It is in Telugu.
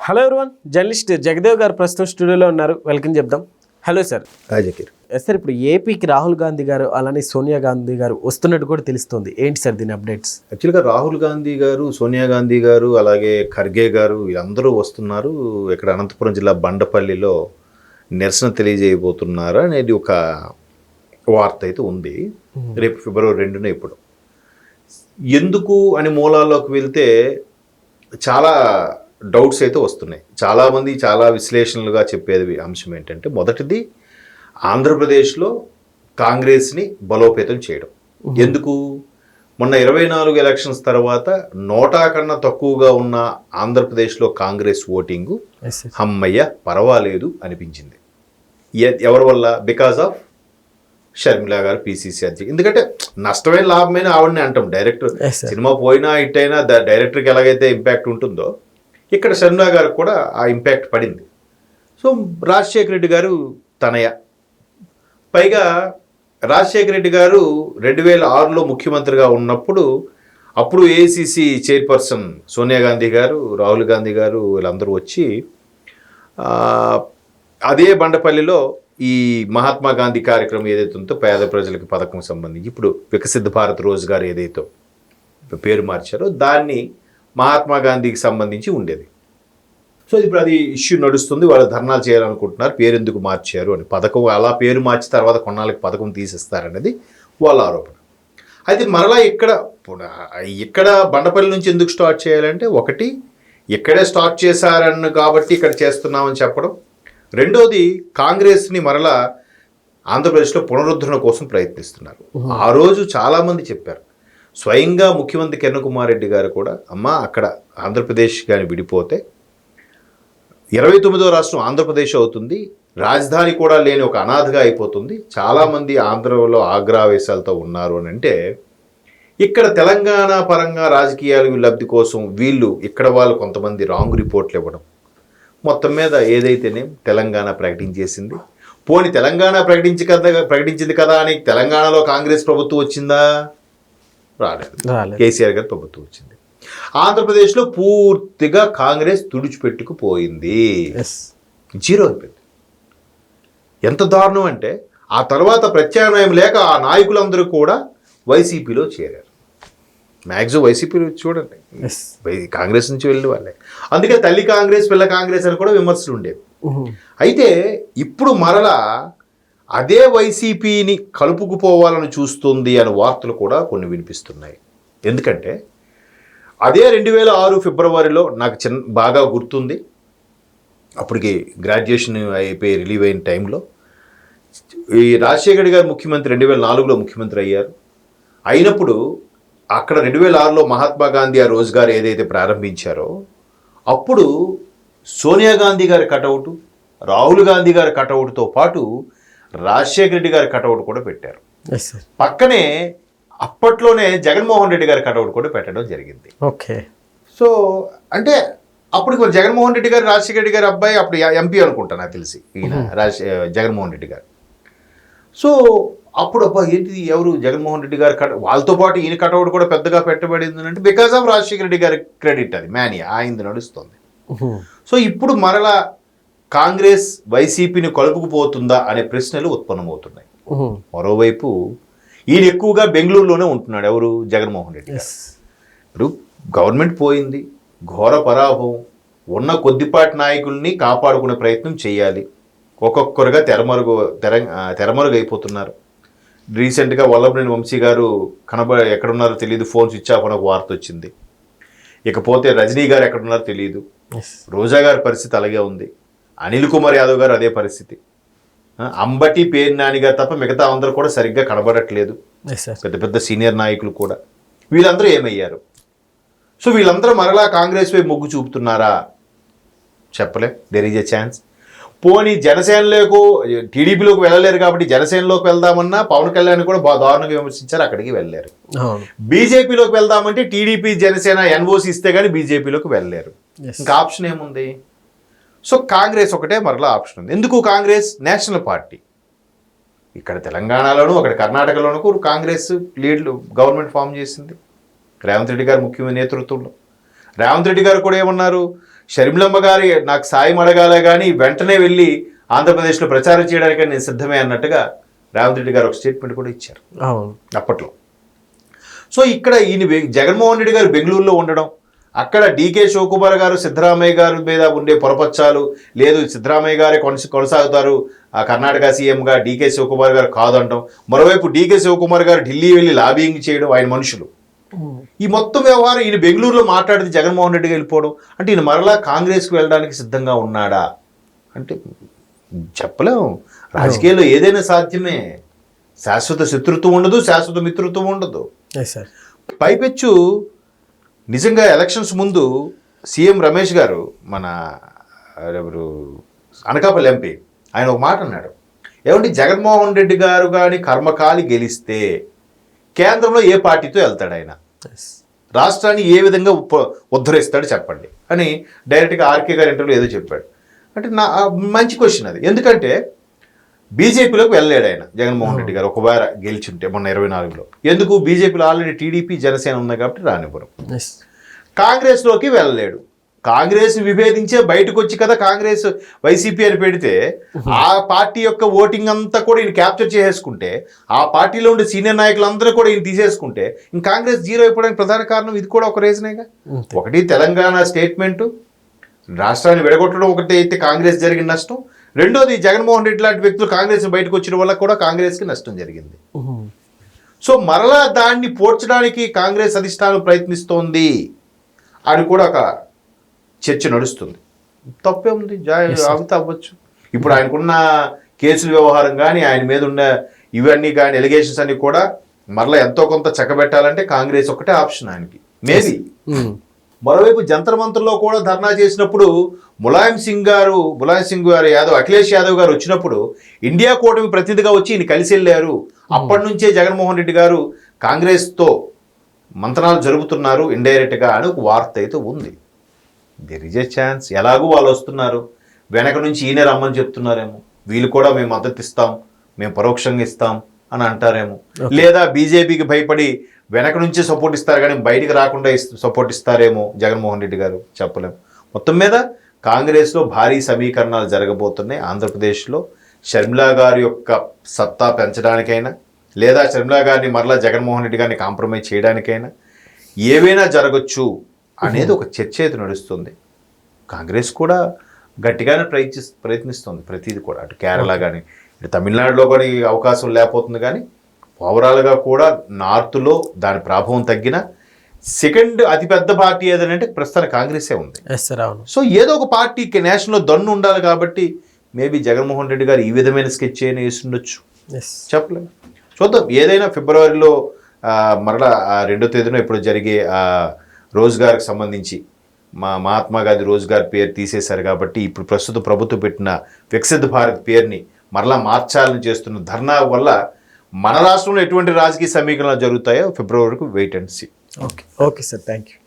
హలో ఎవరివన్, జర్నలిస్ట్ జగదేవ్ గారు ప్రస్తుతం స్టూడియోలో ఉన్నారు. వెల్కమ్ చెప్దాం. Hello sir. జకీర్. సార్, ఇప్పుడు ఏపీకి రాహుల్ గాంధీ గారు అలానే సోనియా గాంధీ గారు వస్తున్నట్టు కూడా తెలుస్తుంది. ఏంటి సార్ దీని అప్డేట్స్? యాక్చువల్గా రాహుల్ గాంధీ గారు, సోనియా గాంధీ గారు, అలాగే ఖర్గే గారు వీళ్ళందరూ వస్తున్నారు. ఇక్కడ అనంతపురం జిల్లా బండపల్లిలో నిరసన తెలియజేయబోతున్నారు అనేది ఒక వార్త అయితే ఉంది. రేపు ఫిబ్రవరి 2న ఇప్పుడు ఎందుకు అని మూలాల్లోకి వెళ్తే చాలా డౌట్స్ అయితే వస్తున్నాయి. చాలామంది చాలా విశ్లేషణలుగా చెప్పేది అంశం ఏంటంటే, మొదటిది ఆంధ్రప్రదేశ్లో కాంగ్రెస్ని బలోపేతం చేయడం. ఎందుకు? మొన్న 24 ఎలక్షన్స్ తర్వాత 100 కన్నా తక్కువగా ఉన్న ఆంధ్రప్రదేశ్లో కాంగ్రెస్ ఓటింగు అమ్మయ్య పర్వాలేదు అనిపించింది. ఎవరి వల్ల? బికాజ్ ఆఫ్ షర్మిలా గారు పిసిసి అధ్యక్షుడు. ఎందుకంటే నష్టమైన లాభమైన ఆవిడని అంటాం. డైరెక్టర్ సినిమా పోయినా హిట్టైనా డైరెక్టర్కి ఎలాగైతే ఇంపాక్ట్ ఉంటుందో ఇక్కడ షర్మిలా గారికి కూడా ఆ ఇంపాక్ట్ పడింది. సో రాజశేఖర రెడ్డి గారు తనయ. పైగా రాజశేఖర రెడ్డి గారు 2006లో ముఖ్యమంత్రిగా ఉన్నప్పుడు అప్పుడు ఏఐసిసి చైర్పర్సన్ సోనియా గాంధీ గారు, రాహుల్ గాంధీ గారు వీళ్ళందరూ వచ్చి అదే బండపల్లిలో ఈ మహాత్మా గాంధీ కార్యక్రమం ఏదైతే ఉందో పేద ప్రజలకు పథకం సంబంధించి ఇప్పుడు వికసిత్ భారత్ రోజ్గార్ ఏదైతే పేరు మార్చారో దాన్ని మహాత్మా గాంధీకి సంబంధించి ఉండేది. సో ఇప్పుడు అది ఇష్యూ నడుస్తుంది. వాళ్ళు ధర్నాలు చేయాలనుకుంటున్నారు. పేరు ఎందుకు మార్చారు అని. పథకం అలా పేరు మార్చి తర్వాత కొన్నాళ్ళకి పథకం తీసేస్తారనేది వాళ్ళ ఆరోపణ. అయితే మరలా ఇక్కడ బండపల్లి నుంచి ఎందుకు స్టార్ట్ చేయాలంటే, ఒకటి ఇక్కడే స్టార్ట్ చేశారని కాబట్టి ఇక్కడ చేస్తున్నామని చెప్పడం. రెండోది కాంగ్రెస్ని మరలా ఆంధ్రప్రదేశ్లో పునరుద్ధరణ కోసం ప్రయత్నిస్తున్నారు. ఆ రోజు చాలామంది చెప్పారు. స్వయంగా ముఖ్యమంత్రి కిరణ్ కుమార్ రెడ్డి గారు కూడా, అక్కడ ఆంధ్రప్రదేశ్ కానీ విడిపోతే 29వ రాష్ట్రం ఆంధ్రప్రదేశ్ అవుతుంది, రాజధాని కూడా లేని ఒక అనాథగా అయిపోతుంది, చాలామంది ఆంధ్రలో ఆగ్రహవేశాలతో ఉన్నారు అని అంటే, ఇక్కడ తెలంగాణ పరంగా రాజకీయాలు లబ్ధి కోసం వీళ్ళు ఇక్కడ వాళ్ళు కొంతమంది రాంగ్ రిపోర్ట్లు ఇవ్వడం, మొత్తం మీద ఏదైతేనే తెలంగాణ ప్రకటించేసింది. పోని తెలంగాణ ప్రకటించింది కదా అని తెలంగాణలో కాంగ్రెస్ ప్రభుత్వం వచ్చిందా? రాలేదు. కేసీఆర్ గారి ప్రభుత్వం వచ్చింది. ఆంధ్రప్రదేశ్లో పూర్తిగా కాంగ్రెస్ తుడిచిపెట్టుకుపోయింది, జీరో అయిపోయింది. ఎంత దారుణం అంటే, ఆ తర్వాత ప్రత్యామ్నాయం లేక ఆ నాయకులందరూ కూడా వైసీపీలో చేరారు. మ్యాక్సిమం వైసీపీలో చూడండి, కాంగ్రెస్ నుంచి వెళ్ళిన వాళ్ళే. అందుకే తల్లి కాంగ్రెస్ పిల్ల కాంగ్రెస్ అని కూడా విమర్శలు ఉండేవి. అయితే ఇప్పుడు మరలా అదే వైసీపీని కలుపుకుపోవాలని చూస్తుంది అనే వార్తలు కూడా కొన్ని వినిపిస్తున్నాయి. ఎందుకంటే అదే 2006 ఫిబ్రవరిలో నాకు బాగా గుర్తుంది. అప్పటికి గ్రాడ్యుయేషన్ అయిపోయి రిలీవ్ అయిన టైంలో ఈ రాజశేఖర్ గారు ముఖ్యమంత్రి 2004లో ముఖ్యమంత్రి అయ్యారు. అయినప్పుడు అక్కడ 2006లో మహాత్మా గాంధీ ఆ రోజ్గార్ ఏదైతే ప్రారంభించారో అప్పుడు సోనియా గాంధీ గారి కటౌటు, రాహుల్ గాంధీ గారి కటౌట్తో పాటు రాజశేఖర రెడ్డి గారి కటౌట్ కూడా పెట్టారు. పక్కనే అప్పట్లోనే జగన్మోహన్ రెడ్డి గారి కటౌట్ కూడా పెట్టడం జరిగింది. ఓకే. సో అంటే అప్పుడు జగన్మోహన్ రెడ్డి గారు రాజశేఖర రెడ్డి గారి అబ్బాయి, అప్పుడు ఎంపీ అనుకుంటా నాకు తెలిసి ఈయన జగన్మోహన్ రెడ్డి గారు. సో అప్పుడు ఏంటి ఎవరు జగన్మోహన్ రెడ్డి గారు వాళ్ళతో పాటు ఈయన కటౌట్ కూడా పెద్దగా పెట్టబడింది అంటే బికాజ్ ఆఫ్ రాజశేఖర రెడ్డి గారి క్రెడిట్, అది మేనియా ఆయనది నడుస్తుంది. సో ఇప్పుడు మరలా కాంగ్రెస్ వైసీపీని కలుపుకుపోతుందా అనే ప్రశ్నలు ఉత్పన్నమవుతున్నాయి. మరోవైపు ఈయన ఎక్కువగా బెంగళూరులోనే ఉంటున్నాడు. ఎవరు? జగన్మోహన్ రెడ్డి గారు. ఇప్పుడు గవర్నమెంట్ పోయింది, ఘోర పరాభవం, ఉన్న కొద్దిపాటి నాయకుల్ని కాపాడుకునే ప్రయత్నం చేయాలి. ఒక్కొక్కరుగా తెరమరుగు అయిపోతున్నారు. రీసెంట్గా వల్లభనేని వంశీ గారు ఎక్కడున్నారో తెలియదు, ఫోన్ స్విచ్ ఆఫ్ అని ఒక వార్త వచ్చింది. ఇకపోతే రజనీ గారు ఎక్కడున్నారో తెలియదు. రోజా గారి పరిస్థితి అలాగే ఉంది. అనిల్ కుమార్ యాదవ్ గారు అదే పరిస్థితి. అంబటి పేరు నాని గారు తప్ప మిగతా అందరూ కూడా సరిగ్గా కనబడట్లేదు. పెద్ద పెద్ద సీనియర్ నాయకులు కూడా. వీళ్ళందరూ ఏమయ్యారు? సో వీళ్ళందరూ మరలా కాంగ్రెస్ వైపు మొగ్గు చూపుతున్నారా? చెప్పలే. There is a chance. పోనీ జనసేనలోకి, టీడీపీలోకి వెళ్ళలేరు కాబట్టి జనసేనలోకి వెళ్దామన్నా పవన్ కళ్యాణ్ కూడా దారుణంగా విమర్శించారు, అక్కడికి వెళ్ళలేరు. బీజేపీలోకి వెళ్దామంటే టీడీపీ జనసేన ఎన్ఓసి ఇస్తే కానీ బీజేపీలోకి వెళ్ళలేరు. ఇంకా ఆప్షన్ ఏముంది? సో కాంగ్రెస్ ఒకటే మరలా ఆప్షన్ ఉంది. ఎందుకు? Congress national party. ఇక్కడ తెలంగాణలోను అక్కడ కర్ణాటకలోనూ కాంగ్రెస్ గవర్నమెంట్ ఫామ్ చేసింది రేవంత్ రెడ్డి గారు ముఖ్యమైన నేతృత్వంలో. రేవంత్ రెడ్డి గారు కూడా ఏమన్నారు, షర్మిలమ్మ గారి నాకు సాయం అడగాలే కానీ వెంటనే వెళ్ళి ఆంధ్రప్రదేశ్లో ప్రచారం చేయడానికి నేను సిద్ధమే అన్నట్టుగా రేవంత్ రెడ్డి గారు ఒక స్టేట్మెంట్ కూడా ఇచ్చారు అవును. అప్పట్లో. సో ఇక్కడ జగన్మోహన్ రెడ్డి గారు బెంగళూరులో ఉండడం, అక్కడ డీకే శివకుమార్ గారు సిద్ధరామయ్య గారి మీద ఉండే పొరపచ్చాలు, లేదు సిద్ధరామయ్య గారే కొనసాగుతారు ఆ కర్ణాటక సీఎంగా, డీకే శివకుమార్ గారు కాదంటాం, మరోవైపు డీకే శివకుమార్ గారు ఢిల్లీ వెళ్ళి లాబింగ్ చేయడం, ఆయన మనుషులు, ఈ మొత్తం వ్యవహారం ఈయన బెంగళూరులో మాట్లాడితే జగన్మోహన్ రెడ్డికి వెళ్ళిపోవడం అంటే ఈయన మరలా కాంగ్రెస్కి వెళ్ళడానికి సిద్ధంగా ఉన్నాడా అంటే చెప్పలేము. రాజకీయాల్లో ఏదైనా సాధ్యమే. శాశ్వత శత్రుత్వం ఉండదు, శాశ్వత మిత్రుత్వం ఉండదు. సార్ పైపెచ్చు నిజంగా ఎలక్షన్స్ ముందు సీఎం రమేష్ గారు, మన ఎవరు అనకాపల్లి ఎంపీ, ఆయన ఒక మాట అన్నాడు, ఏమంటే జగన్మోహన్ రెడ్డి గారు కానీ కర్మకాలి గెలిస్తే కేంద్రంలో ఏ పార్టీతో వెళ్తాడు ఆయన, రాష్ట్రాన్ని ఏ విధంగా ఉద్ధరిస్తాడు చెప్పండి అని డైరెక్ట్గా ఆర్కే గారి ఇంటర్వ్యూలో ఏదో చెప్పాడు. అంటే మంచి క్వశ్చన్ అది. ఎందుకంటే బీజేపీలోకి వెళ్ళలేడు ఆయన జగన్మోహన్ రెడ్డి గారు ఒకవేళ గెలిచుంటే మొన్న 24లో. ఎందుకు? బీజేపీలో ఆల్రెడీ టీడీపీ జనసేన ఉంది కాబట్టి రానివ్వరు. కాంగ్రెస్లోకి వెళ్ళలేడు. కాంగ్రెస్ విభేదించే బయటకు వచ్చి కదా కాంగ్రెస్ వైసీపీ అని పెడితే ఆ పార్టీ యొక్క ఓటింగ్ అంతా కూడా ఈయన క్యాప్చర్ చేసేసుకుంటే, ఆ పార్టీలో ఉండే సీనియర్ నాయకులందరూ కూడా ఈయన తీసేసుకుంటే ఇంక కాంగ్రెస్ జీరో అయిపోవడానికి ప్రధాన కారణం ఇది కూడా ఒక రీజనేగా. ఒకటి తెలంగాణ స్టేట్మెంటు, రాష్ట్రాన్ని విడగొట్టడం ఒకటి అయితే కాంగ్రెస్ జరిగిన నష్టం, రెండోది జగన్మోహన్ రెడ్డి లాంటి వ్యక్తులు కాంగ్రెస్ బయటకు వచ్చిన వల్ల కూడా కాంగ్రెస్కి నష్టం జరిగింది. సో మరలా దాన్ని పోడ్చడానికి కాంగ్రెస్ అధిష్టానం ప్రయత్నిస్తోంది అని కూడా ఒక చర్చ నడుస్తుంది. తప్పే ఉంది, ఆగితే అవ్వచ్చు. ఇప్పుడు ఆయనకున్న కేసుల వ్యవహారం కానీ, ఆయన మీద ఉన్న ఇవన్నీ కానీ ఎలిగేషన్స్ అన్ని కూడా మరలా ఎంతో కొంత చక్కబెట్టాలంటే కాంగ్రెస్ ఒకటే ఆప్షన్ ఆయనకి మేబీ. మరోవైపు జంతర్ మంతర్లో కూడా ధర్నా చేసినప్పుడు ములాయం సింగ్ గారు యాదవ్, అఖిలేష్ యాదవ్ గారు వచ్చినప్పుడు ఇండియా కూటమి ప్రతినిధిగా వచ్చి ఈయన కలిసి వెళ్ళారు. అప్పటి నుంచే జగన్మోహన్ రెడ్డి గారు కాంగ్రెస్తో మంతనాలు జరుపుతున్నారు ఇండైరెక్ట్గా అని ఒక వార్త అయితే ఉంది. There is a chance. ఎలాగూ వాళ్ళు వస్తున్నారు, వెనక నుంచి ఈయన రమ్మని చెప్తున్నారేమో, వీళ్ళు కూడా మేము మద్దతు ఇస్తాం, మేము పరోక్షంగా ఇస్తాం అని అంటారేమో, లేదా బీజేపీకి భయపడి వెనక నుంచే సపోర్ట్ ఇస్తారు కానీ బయటికి రాకుండా సపోర్ట్ ఇస్తారేమో జగన్మోహన్ రెడ్డి గారు, చెప్పలేము. మొత్తం మీద కాంగ్రెస్లో భారీ సమీకరణాలు జరగబోతున్నాయి. ఆంధ్రప్రదేశ్లో షర్మిలా గారి యొక్క సత్తా పెంచడానికైనా, లేదా షర్మిలా గారిని మరలా జగన్మోహన్ రెడ్డి గారిని కాంప్రమైజ్ చేయడానికైనా ఏవైనా జరగచ్చు అనేది ఒక చర్చ అయితే నడుస్తుంది. కాంగ్రెస్ కూడా గట్టిగానే ప్రయత్నిస్తుంది ప్రతిదీ కూడా. అటు కేరళ కానీ ఇటు తమిళనాడులో కూడా ఈ అవకాశం లేకపోతుంది కానీ ఓవరాల్గా కూడా నార్త్లో దాని ప్రభావం తగ్గిన సెకండ్ అతిపెద్ద పార్టీ ఏదంటే ప్రస్తుతానికి కాంగ్రెసే ఉంది. సో ఏదో ఒక పార్టీకి నేషనల్లో దన్ను ఉండాలి కాబట్టి మేబీ జగన్మోహన్ రెడ్డి గారు ఈ విధమైన స్కెచ్ అయినా వేస్తుండొచ్చు, చెప్పలేము. చూద్దాం. ఏదైనా ఫిబ్రవరిలో మరలా 2వ తేదీన ఇప్పుడు జరిగే రోజ్గార్కి సంబంధించి మహాత్మా గాంధీ రోజ్గార్ పేరు తీసేశారు కాబట్టి ఇప్పుడు ప్రస్తుత ప్రభుత్వం పెట్టిన వికసిత్ భారత్ పేరుని మరలా మార్చాలని చేస్తున్న ధర్నా వల్ల మన రాష్ట్రంలో ఎటువంటి రాజకీయ సమీకరణలు జరుగుతాయో ఫిబ్రవరికి wait and see. Okay sir, thank you.